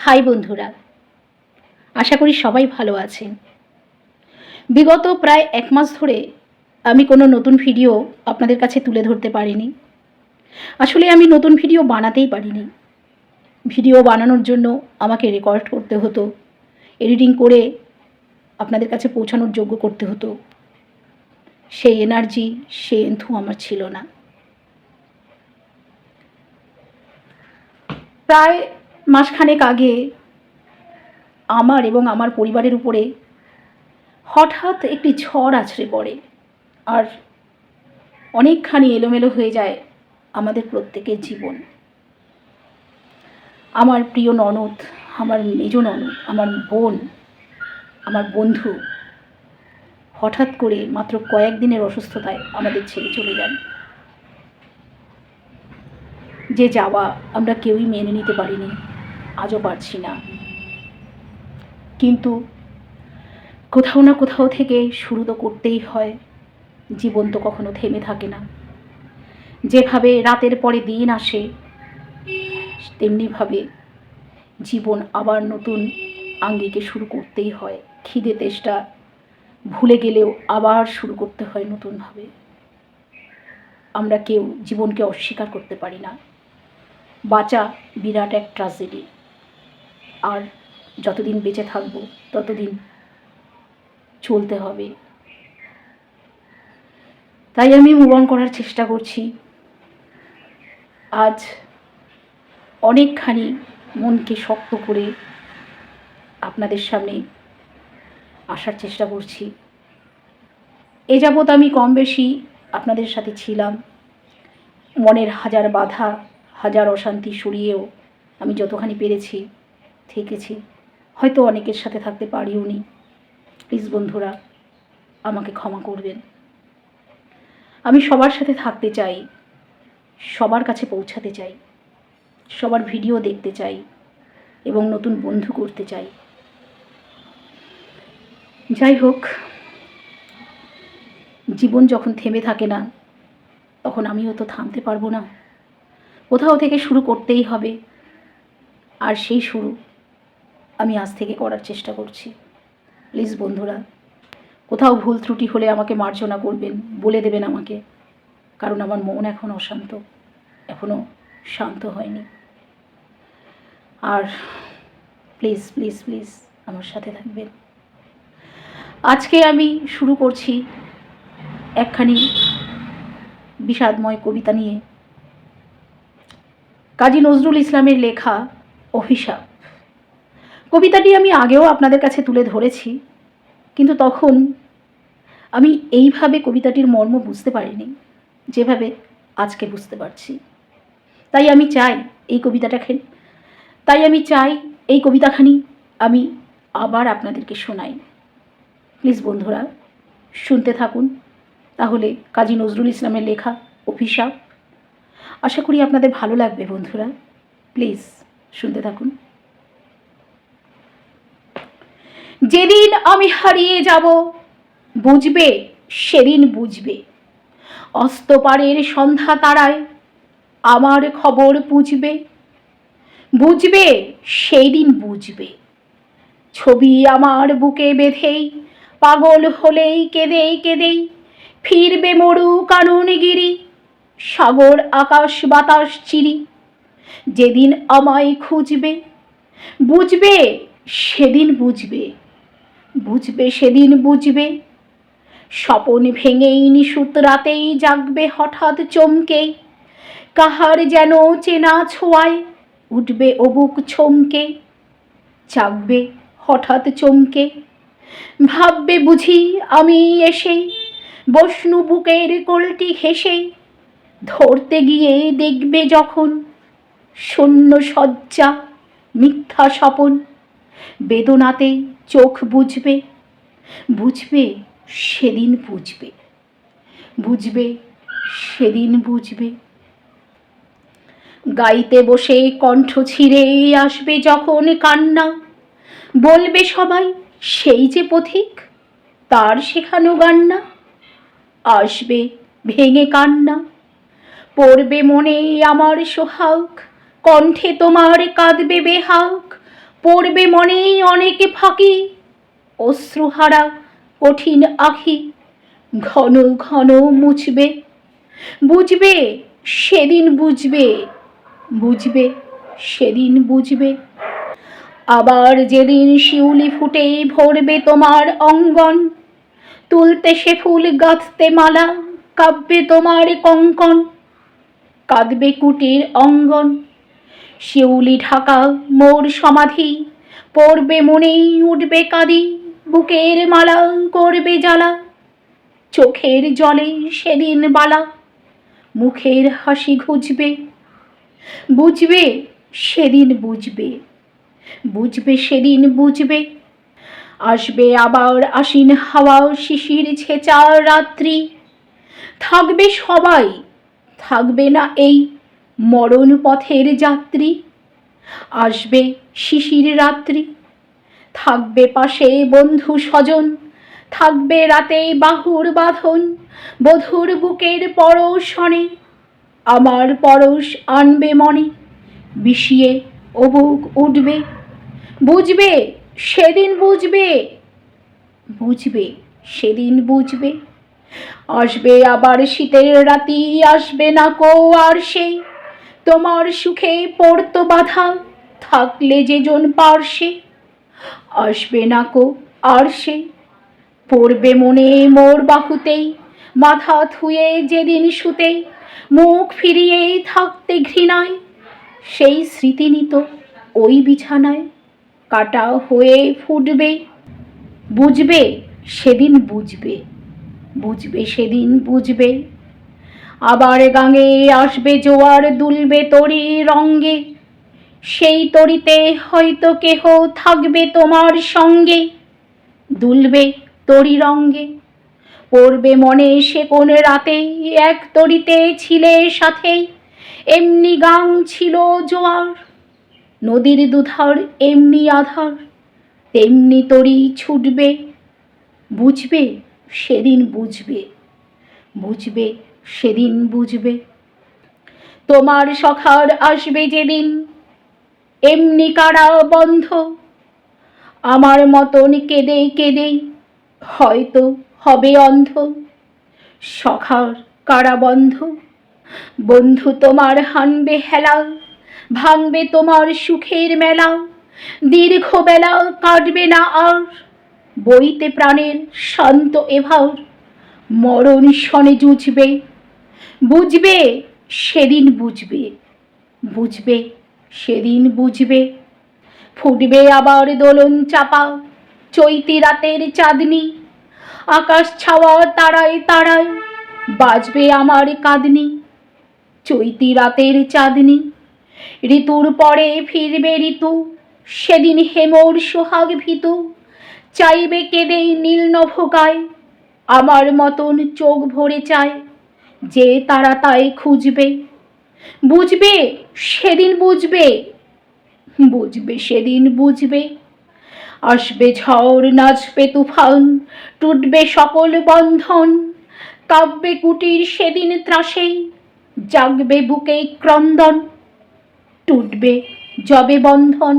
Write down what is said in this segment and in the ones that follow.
High বন্ধুরা, আশা করি সবাই ভালো আছেন। বিগত প্রায় 1 মাস ধরে আমি কোনো নতুন ভিডিও আপনাদের কাছে তুলে ধরতে পারিনি। আসলে আমি নতুন ভিডিও বানাতেই পারিনি। ভিডিও বানানোর জন্য আমাকে রেকর্ড করতে হতো, এডিটিং করে আপনাদের কাছে পৌঁছানোর যোগ্য করতে হতো। সেই এনার্জি, সেই এন্থু আমার ছিল না। প্রায় মাসখানেক আগে আমার এবং আমার পরিবারের উপরে হঠাৎ একটি ঝড় আছড়ে পড়ে, আর অনেকখানি এলোমেলো হয়ে যায় আমাদের প্রত্যেকের জীবন। আমার প্রিয় ননদ, আমার মেজ ননদ, আমার বোন, আমার বন্ধু হঠাৎ করে মাত্র কয়েকদিনের অসুস্থতায় আমাদের ছেড়ে চলে যান। যে যাওয়া আমরা কেউই মেনে নিতে পারিনি, আজও পারছি না। কিন্তু কোথাও না কোথাও থেকে শুরু তো করতেই হয়। জীবন তো কখনো থেমে থাকে না। যেভাবে রাতের পরে দিন আসে, তেমনিভাবে জীবন আবার নতুন আঙ্গিকে শুরু করতেই হয়। খিদে তেষ্টা ভুলে গেলেও আবার শুরু করতে হয় নতুনভাবে। আমরা কেউ জীবনকে অস্বীকার করতে পারি না। বাঁচা বিরাট এক ট্র্যাজেডি, আর যতদিন বেঁচে থাকবো ততদিন চলতে হবে। তাই আমি মুভ অন করার চেষ্টা করছি। আজ অনেকখানি মনকে শক্ত করে আপনাদের সামনে আসার চেষ্টা করছি। এ যাবৎ আমি কম বেশি আপনাদের সাথে ছিলাম। মনের হাজার বাধা, হাজার অশান্তি সরিয়েও আমি যতখানি পেরেছি থেকেছি। হয়তো অনেকের সাথে থাকতে পারিও নি। প্লিজ বন্ধুরা, আমাকে ক্ষমা করবেন। আমি সবার সাথে থাকতে চাই, সবার কাছে পৌঁছাতে চাই, সবার ভিডিও দেখতে চাই এবং নতুন বন্ধু করতে চাই। যাই হোক, জীবন যখন থেমে থাকে না, তখন আমিও তো থামতে পারবো না। কোথাও থেকে শুরু করতেই হবে, আর সেই শুরু আমি আজ থেকে করার চেষ্টা করছি। প্লিজ বন্ধুরা, কোথাও ভুল ত্রুটি হলে আমাকে মার্জনা করবেন, বলে দেবেন আমাকে, কারণ আমার মন এখন অশান্ত, এখনও শান্ত হয়নি। আর প্লিজ প্লিজ প্লিজ আমার সাথে থাকবেন। আজকে আমি শুরু করছি একখানি বিষাদময় কবিতা নিয়ে। কাজী নজরুল ইসলামের লেখা অভিশাপ। কবিতাটি আমি আগেও আপনাদের কাছে তুলে ধরেছি, কিন্তু তখন আমি এইভাবে কবিতাটির মর্ম বুঝতে পারিনি যেভাবে আজকে বুঝতে পারছি। তাই আমি চাই এই কবিতাখানি আমি আবার আপনাদেরকে শোনাই। প্লিজ বন্ধুরা, শুনতে থাকুন। তাহলে কাজী নজরুল ইসলামের লেখা অভিশাপ। আশা করি আপনাদের ভালো লাগবে বন্ধুরা। প্লিজ শুনতে থাকুন। যেদিন আমি হারিয়ে যাব, বুঝবে সেদিন বুঝবে। অস্তপারের সন্ধ্যা তারায় আমার খবর বুঝবে। বুঝবে সেই দিন বুঝবে। ছবি আমার বুকে বেঁধেই পাগল হলেই কেঁদেই কেঁদেই ফিরবে মরু কাননগিরি, সাগর আকাশ বাতাস চিরি। যেদিন আমায় খুঁজবে, বুঝবে সেদিন বুঝবে। বুঝবে সেদিন বুঝবে। স্বপন ভেঙেই নিশুত রাতেই জাগবে হঠাৎ চমকে। কাহার যেন চেনা ছোঁয়ায় উঠবে অবুক ছমকে। জাগবে হঠাৎ চমকে, ভাববে বুঝি আমি এসে বসনু বুকের কোলটি ঘেঁষে। ধরতে গিয়ে দেখবে যখন শূন্য শয্যা মিথ্যা স্বপন। বেদনাতে চোখ বুঝবে। বুঝবে সেদিন বুঝবে। বুঝবে সেদিন বুঝবে। গাইতে বসে কণ্ঠ ছিঁড়ে আসবে যখন কান্না, বলবে সবাই সেই যে পথিক, তার শেখানো গান্না। আসবে ভেঙে কান্না, পড়বে মনে আমার সোহাগ, কণ্ঠে তোমার কাঁদবে বেহাগ। পড়বে মনে অনেকে ফাঁকি, অশ্রুহারা কঠিন আখি ঘন ঘন মুছবে। বুঝবে সেদিন বুঝবে, বুঝবে সেদিন বুঝবে। আবার যেদিন শিউলি ফুটে ভরবে তোমার অঙ্গন, তুলতে সে ফুল গাঁথতে মালা, কাব্যে তোমার কঙ্কন, কাঁদবে কুটির অঙ্গন। শিউলি ঢাকা মোর সমাধি, পড়বে মনেই উঠবে কাঁদি, বুকের মালা করবে জ্বালা, চোখের জলে সেদিন বালা, মুখের হাসি ঘুচবে। বুঝবে সেদিন বুঝবে, বুঝবে সেদিন বুঝবে। আসবে আবার আশ্বিন হাওয়া শিশির ছেঁচা রাত্রি, থাকবে সবাই, থাকবে না এই মরণ পথের যাত্রী। আসবে শিশির রাত্রি, থাকবে পাশে বন্ধু স্বজন, থাকবে রাতে বাহুর বাঁধন, বধুর বুকের পরশনে আমার পরশ আনবে মনে, বিষিয়ে ও বুক উঠবে। বুঝবে সেদিন বুঝবে, বুঝবে সেদিন বুঝবে। আসবে আবার শীতের রাতি, আসবে না কো আর সে, তোমার সুখে পড়তো বাধা, থাকলে যেজন পার্শ্বে। আসবে না কো আর সে, পড়বে মনে মোর বাহুতেই, মাথা থুয়ে যেদিন শুতে, মুখ ফিরিয়ে থাকতে ঘৃণায়, সেই স্মৃতি নিত ওই বিছানায় কাটা হয়ে ফুটবে। বুঝবে সেদিন বুঝবে, বুঝবে সেদিন বুঝবে। আবার গাঙে আসবে জোয়ার, দুলবে তরি রঙ্গে, সেই তরিতে হয়তো কেহ থাকবে তোমার সঙ্গে, দুলবে তরি রঙ্গে। পড়বে মনে সে কোন রাতে, এক তরিতে ছিলে সাথে, এমনি গাং ছিল জোয়ার, নদীর দুধার এমনি আধার, তেমনি তরি ছুটবে। বুঝবে সেদিন বুঝবে, বুঝবে সেদিন বুঝবে। তোমার সখার আসবে যেদিন এমনি কারা বন্ধ, আমার মতন কেঁদে কেঁদে হয়তো হবে অন্ধ। সখার কারাবন্ধ, বন্ধু তোমার হানবে হেলা, ভাঙবে তোমার সুখের মেলা, দীর্ঘ বেলা কাটবে না আর, বইতে প্রাণের শান্ত এভার, মরণ শনে জুঝবে। বুঝবে সেদিন বুঝবে, বুঝবে সেদিন বুঝবে। ফুটবে আবার দোলন চাপা চৈতি রাতের চাঁদনি, আকাশ ছাওয়া তারায় তারায় বাজবে আমার কাঁদনি। চৈতি রাতের চাঁদনি, ঋতুর পরে ফিরবে ঋতু, সেদিন হেমর সোহাগ ভীতু, চাইবে কেঁদে নীল নভোগায়, আমার মতন চোখ ভরে চায়, যে তারা তাই খুঁজবে। বুঝবে সেদিন বুঝবে, বুঝবে সেদিন বুঝবে। আসবে ঝড় নাচবে তুফান, টুটবে সকল বন্ধন, কাঁপবে কুটির সেদিন ত্রাসে, জাগবে বুকে ক্রন্দন, টুটবে যবে বন্ধন।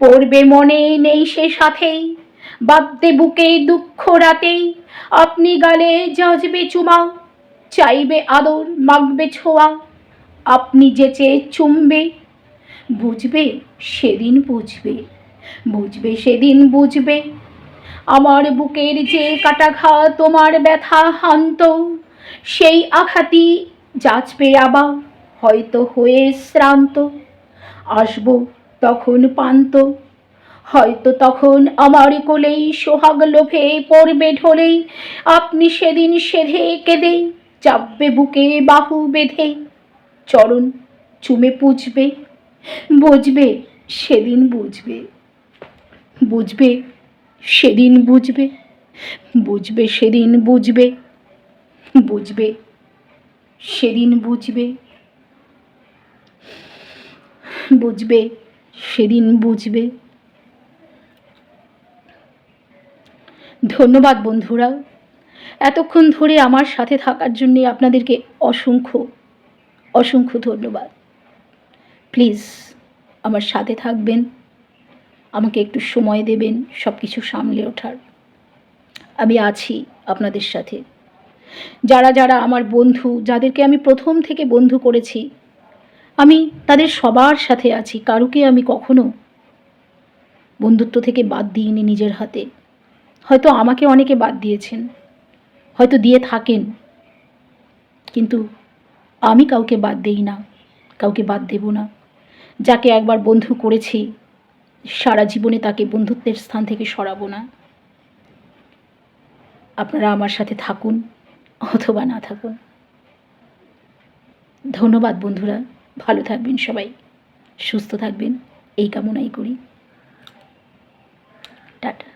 পড়বে মনে নেই সে সাথেই, বাঁধতে বুকে দুঃখ রাতেই, আপনি গালে যাজবে চুমা, চাইবে আদর মাগবে ছোঁয়া, আপনি যেচে চুমবে। বুঝবে সেদিন বুঝবে, বুঝবে সেদিন বুঝবে। আমার বুকের যে কাটাঘাত তোমার ব্যথা হান্ত, সেই আঘাতই যাচবে আবার হয়তো হয়ে শ্রান্ত। আসবো তখন পান্ত, হয়তো তখন আমার কোলেই সোহাগ লোভে পড়বে ঢলেই, আপনি সেদিন সেধে কেঁদে চাপবে বুকে বাহু বেঁধে, চরণ চুমে পুজবে। বুঝবে সেদিন বুঝবে, বুঝবে সেদিন বুঝবে, বুঝবে সেদিন বুঝবে, বুঝবে সেদিন বুঝবে, বুঝবে সেদিন বুঝবে। ধন্যবাদ বন্ধুরা, এতক্ষণ ধরে আমার সাথে থাকার জন্যে আপনাদেরকে অসংখ্য অসংখ্য ধন্যবাদ। প্লিজ আমার সাথে থাকবেন, আমাকে একটু সময় দেবেন সব কিছু সামলে ওঠার। আমি আছি আপনাদের সাথে। যারা যারা আমার বন্ধু, যাদেরকে আমি প্রথম থেকে বন্ধু করেছি, আমি তাদের সবার সাথে আছি। কারুকে আমি কখনো বন্ধুত্ব থেকে বাদ দিইনি নিজের হাতে। হয়তো আমাকে অনেকে বাদ দিয়েছেন, হয়তো দিয়ে থাকেন, কিন্তু আমি কাউকে বাদ দেই না, কাউকে বাদ দেব না। যাকে একবার বন্ধু করেছি সারা জীবনে তাকে বন্ধুত্বের স্থান থেকে সরাবো না। আপনারা আমার সাথে থাকুন অথবা না থাকুন। ধন্যবাদ বন্ধুরা, ভালো থাকবেন সবাই, সুস্থ থাকবেন এই কামনাই করি। টাটা।